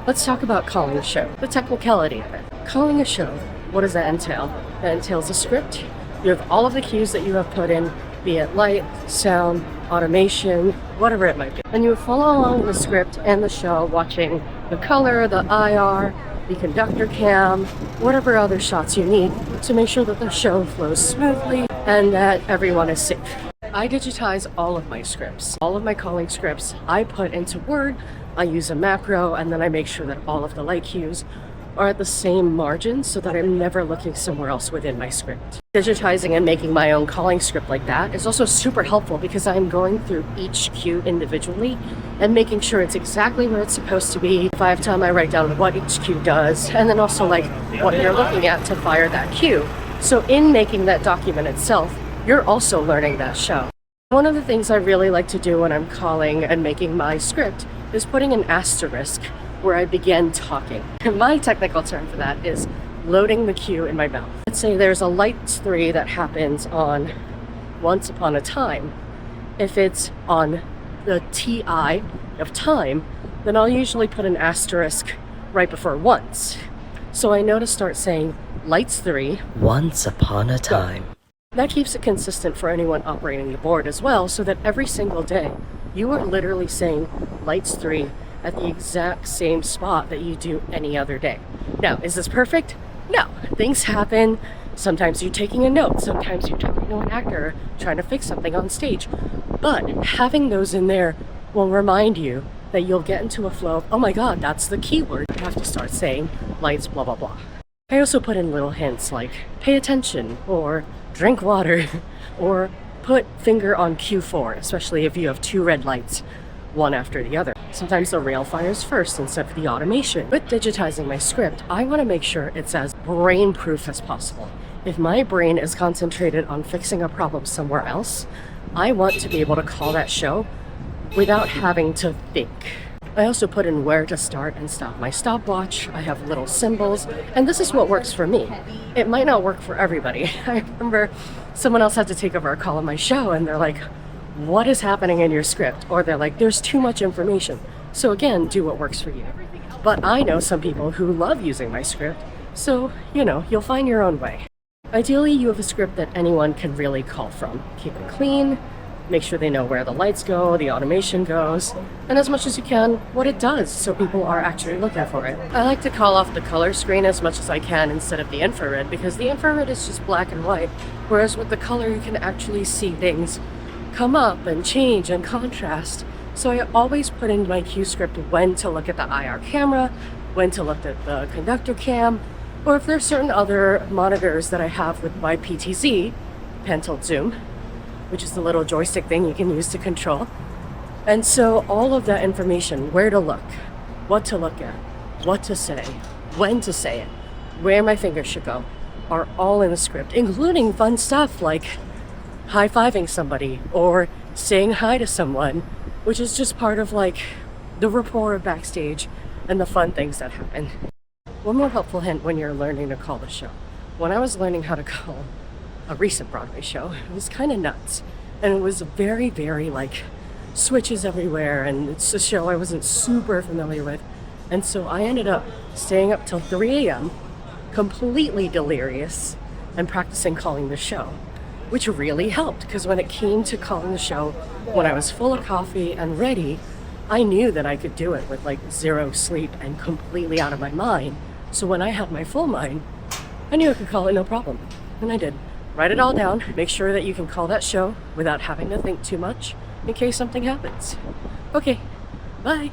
Let's talk about calling a show, the technicality of it. Calling a show, what does that entail? That entails a script. You have all of the cues that you have put in, be it light, sound, automation, whatever it might be. And you follow along the script and the show, watching the color, the IR, the conductor cam, whatever other shots you need to make sure that the show flows smoothly and that everyone is safe. I digitize all of my scripts. All of my calling scripts I put into Word. I use a macro, and then I make sure that all of the light cues are at the same margin so that I'm never looking somewhere else within my script. Digitizing and making my own calling script like that is also super helpful because I'm going through each cue individually and making sure it's exactly where it's supposed to be. If I have time, I write down what each cue does, and then also like what you're looking at to fire that cue. So in making that document itself, you're also learning that show. One of the things I really like to do when I'm calling and making my script is putting an asterisk where I begin talking. And my technical term for that is loading the cue in my mouth. Let's say there's a lights 3 that happens on Once Upon a Time. If it's on the TI of time, then I'll usually put an asterisk right before once. So I know to start saying lights 3. Once upon a time. That keeps it consistent for anyone operating the board as well, so that every single day you are literally saying lights 3 at the exact same spot that you do any other day. Now, is this perfect? No. Things happen. Sometimes you're taking a note. Sometimes you're talking to an actor trying to fix something on stage. But having those in there will remind you that you'll get into a flow of, oh my God, that's the keyword. You have to start saying lights, blah, blah, blah. I also put in little hints like pay attention or drink water or put finger on Q4, especially if you have 2 red lights, one after the other. Sometimes the rail fires first instead of the automation. With digitizing my script, I want to make sure it's as brain-proof as possible. If my brain is concentrated on fixing a problem somewhere else, I want to be able to call that show without having to think. I also put in where to start and stop my stopwatch. I have little symbols, and this is what works for me. It might not work for everybody. I remember someone else had to take over a call on my show, and they're like, what is happening in your script? Or they're like, there's too much information. So again, do what works for you. But I know some people who love using my script, so, you'll find your own way. Ideally, you have a script that anyone can really call from. Keep it clean, make sure they know where the lights go, the automation goes, and as much as you can, what it does, so people are actually looking for it. I like to call off the color screen as much as I can instead of the infrared, because the infrared is just black and white, whereas with the color you can actually see things come up and change and contrast. So I always put in my cue script when to look at the IR camera, when to look at the conductor cam, or if there's certain other monitors that I have with my PTZ, pan tilt zoom, which is the little joystick thing you can use to control. And so all of that information, where to look, what to look at, what to say, when to say it, where my fingers should go, are all in the script, including fun stuff like high-fiving somebody or saying hi to someone, which is just part of like the rapport of backstage and the fun things that happen. One more helpful hint when you're learning to call the show. When I was learning how to call a recent Broadway show, it was kind of nuts. And it was very, very like switches everywhere, and it's a show I wasn't super familiar with. And so I ended up staying up till 3 a.m., completely delirious, and practicing calling the show, which really helped because when it came to calling the show, when I was full of coffee and ready, I knew that I could do it with like 0 sleep and completely out of my mind. So when I had my full mind, I knew I could call it no problem. And I did. Write it all down. Make sure that you can call that show without having to think too much in case something happens. Okay, bye.